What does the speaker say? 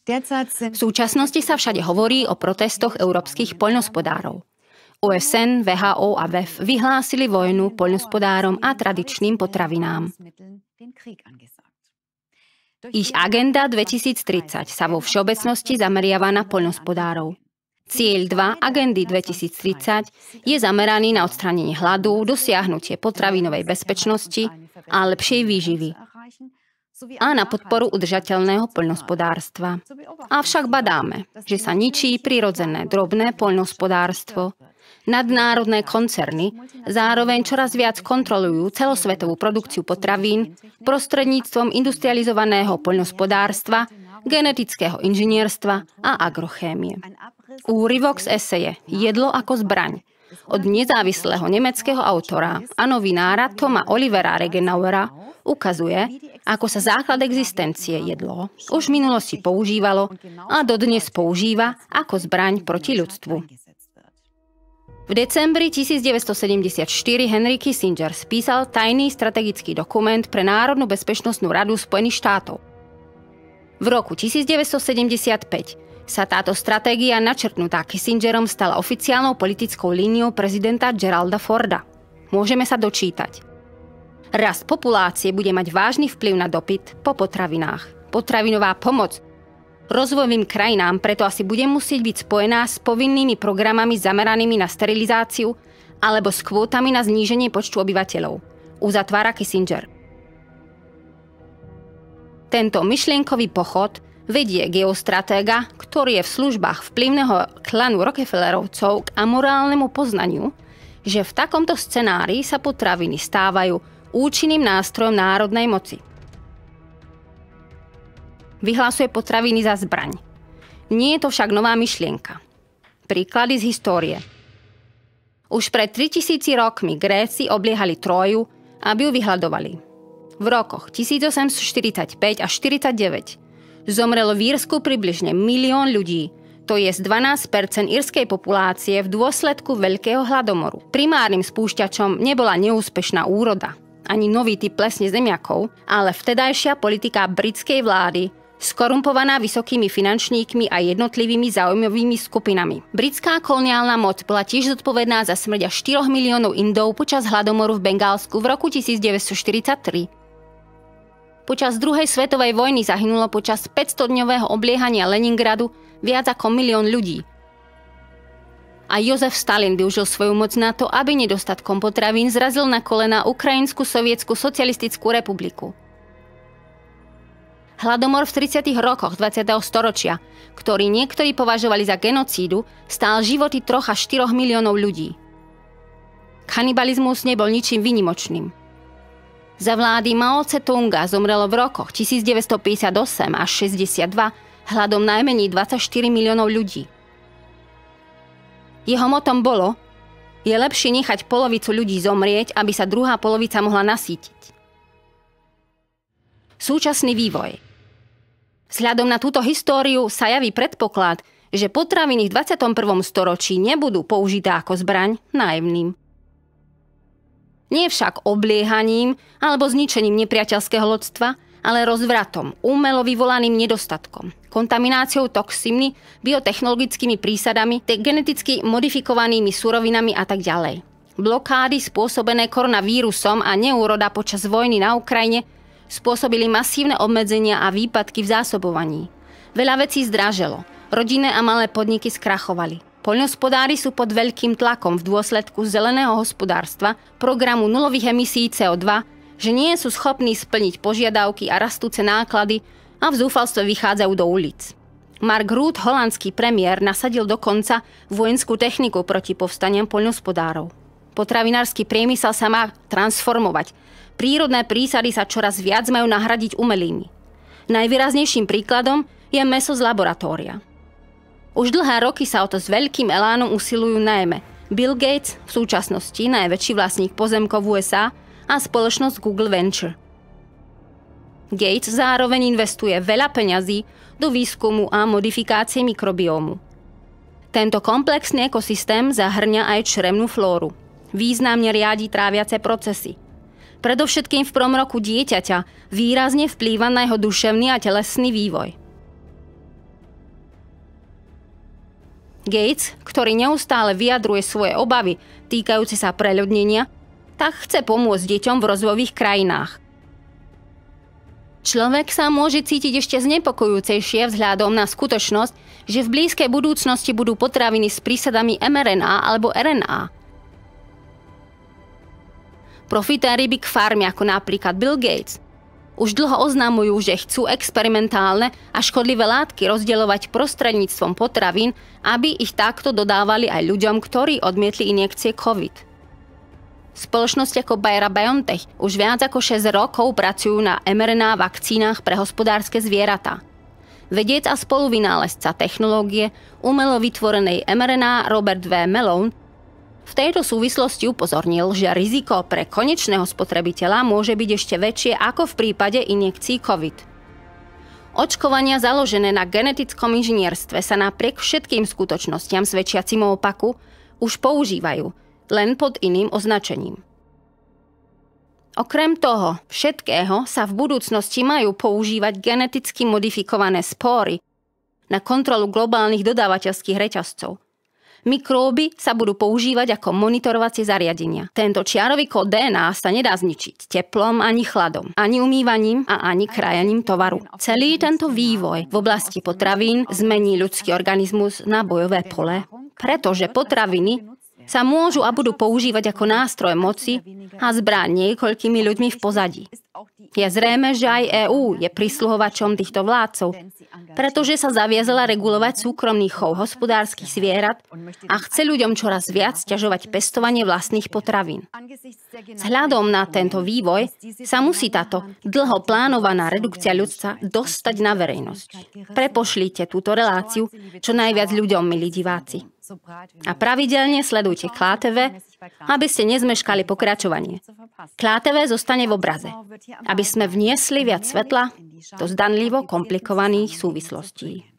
V súčasnosti sa všade hovorí o protestoch európskych poľnohospodárov. OSN, WHO a WEF vyhlásili vojnu poľnohospodárom a tradičným potravinám. Ich agenda 2030 sa vo všeobecnosti zameriava na poľnohospodárov. Cieľ 2 agendy 2030 je zameraný na odstránenie hladu, dosiahnutie potravinovej bezpečnosti a lepšej výživy a na podporu udržateľného poľnohospodárstva. Avšak badáme, že sa ničí prirodzené drobné poľnohospodárstvo. Nadnárodné koncerny zároveň čoraz viac kontrolujú celosvetovú produkciu potravín prostredníctvom industrializovaného poľnohospodárstva, genetického inžinierstva a agrochémie. Úryvok z eseje Jedlo ako zbraň od nezávislého nemeckého autora a novinára Toma Olivera Regenauera ukazuje, ako sa základ existencie jedlo už v minulosti používalo a dodnes používa ako zbraň proti ľudstvu. V decembri 1974 Henry Kissinger spísal tajný strategický dokument pre Národnú bezpečnostnú radu Spojených štátov. V roku 1975 sa táto stratégia načrtnutá Kissingerom stala oficiálnou politickou líniou prezidenta Geralda Forda. Môžeme sa dočítať. Rast populácie bude mať vážny vplyv na dopyt po potravinách. Potravinová pomoc rozvojovým krajinám preto asi bude musieť byť spojená s povinnými programami zameranými na sterilizáciu alebo s kvótami na zníženie počtu obyvateľov, uzatvára Kissinger. Tento myšlienkový pochod vedie geostratéga, ktorý je v službách vplyvného klanu Rockefellerovcov k amorálnemu poznaniu, že v takomto scenári sa potraviny stávajú účinným nástrojom národnej moci. Vyhlasuje potraviny za zbraň. Nie je to však nová myšlienka. Príklady z histórie. Už pred 3000 rokmi Gréci obliehali Tróju, aby ju vyhľadovali. V rokoch 1845 až 49 zomrelo v Írsku približne 1 000 000 ľudí, to je z 12% írskej populácie v dôsledku veľkého hladomoru. Primárnym spúšťačom nebola neúspešná úroda, ani nový typ plesne zemiakov, ale vtedajšia politika britskej vlády, skorumpovaná vysokými finančníkmi a jednotlivými záujmovými skupinami. Britská koloniálna moc bola tiež zodpovedná za smrť až 4 miliónov Indov počas hladomoru v Bengálsku v roku 1943. Počas druhej svetovej vojny zahynulo počas 500-dňového obliehania Leningradu viac ako 1 000 000 ľudí. A Jozef Stalin využil svoju moc na to, aby nedostatkom potravín zrazil na kolená Ukrajinskú sovietsku socialistickú republiku. Hladomor v 30. rokoch 20. storočia, ktorý niektorí považovali za genocídu, stál životy 3 až 4 miliónov ľudí. Kanibalizmus nebol ničím výnimočným. Za vlády Mao Tse-tunga zomrelo v rokoch 1958 až 62 hladom najmenej 24 miliónov ľudí. Jeho motom bolo: je lepšie nechať polovicu ľudí zomrieť, aby sa druhá polovica mohla nasýtiť. Súčasný vývoj. Vzhľadom na túto históriu sa javí predpoklad, že potraviny v 21. storočí nebudú použité ako zbraň naivným. Nie však obliehaním alebo zničením nepriateľského lodstva, ale rozvratom, umelo vyvolaným nedostatkom, kontamináciou toxínmi, biotechnologickými prísadami, geneticky modifikovanými surovinami a tak ďalej. Blokády spôsobené koronavírusom a neúroda počas vojny na Ukrajine spôsobili masívne obmedzenia a výpadky v zásobovaní. Veľa vecí zdraželo, rodinné a malé podniky skrachovali. Poľnohospodári sú pod veľkým tlakom v dôsledku zeleného hospodárstva, programu nulových emisí CO2, že nie sú schopní splniť požiadavky a rastúce náklady a v zúfalstve vychádzajú do ulic. Mark Rutte, holandský premiér, nasadil dokonca vojenskú techniku proti povstaniam poľnohospodárov. Potravinársky priemysel sa má transformovať. Prírodné prísady sa čoraz viac majú nahradiť umelými. Najvýraznejším príkladom je mäso z laboratória. Už dlhé roky sa o to s veľkým elánom usilujú najmä Bill Gates, v súčasnosti najväčší vlastník pozemkov v USA, a spoločnosť Google Venture. Gates zároveň investuje veľa peňazí do výskumu a modifikácie mikrobiómu. Tento komplexný ekosystém zahŕňa aj črevnú flóru. Významne riadi tráviace procesy. Predovšetkým v prvom roku dieťaťa výrazne vplýva na jeho duševný a telesný vývoj. Gates, ktorý neustále vyjadruje svoje obavy týkajúce sa preľudnenia, tak chce pomôcť deťom v rozvojových krajinách. Človek sa môže cítiť ešte znepokojúcejšie vzhľadom na skutočnosť, že v blízkej budúcnosti budú potraviny s prísadami mRNA alebo RNA. Profitéri Big Pharmy ako napríklad Bill Gates už dlho oznamujú, že chcú experimentálne a škodlivé látky rozdeľovať prostredníctvom potravín, aby ich takto dodávali aj ľuďom, ktorí odmietli injekcie COVID. Spoločnosti ako Bayer-BioNTech už viac ako 6 rokov pracujú na mRNA vakcínach pre hospodárske zvieratá. Vedec a spoluvynálezca technológie umelo vytvorenej mRNA Robert V. Malone v tejto súvislosti upozornil, že riziko pre konečného spotrebiteľa môže byť ešte väčšie ako v prípade injekcií COVID. Očkovania založené na genetickom inžinierstve sa napriek všetkým skutočnostiam svedčiacim o opaku už používajú, len pod iným označením. Okrem toho všetkého sa v budúcnosti majú používať geneticky modifikované spóry na kontrolu globálnych dodávateľských reťazcov. Mikróby sa budú používať ako monitorovacie zariadenia. Tento čiarový kód DNA sa nedá zničiť teplom ani chladom, ani umývaním a ani krajaním tovaru. Celý tento vývoj v oblasti potravín zmení ľudský organizmus na bojové pole, pretože potraviny sa môžu a budú používať ako nástroj moci a zbraň niekoľkými ľuďmi v pozadí. Je zrejme, že aj EÚ je prisluhovačom týchto vládcov, pretože sa zaviazala regulovať súkromný chov hospodárskych zvierat a chce ľuďom čoraz viac ťažovať pestovanie vlastných potravín. Vzhľadom na tento vývoj sa musí táto dlho plánovaná redukcia ľudstva dostať na verejnosť. Prepošlite túto reláciu čo najviac ľuďom, milí diváci. A pravidelne sledujte KLA.TV, aby ste nezmeškali pokračovanie. KLA.TV zostane v obraze, aby sme vniesli viac svetla do zdanlivo komplikovaných súvislostí.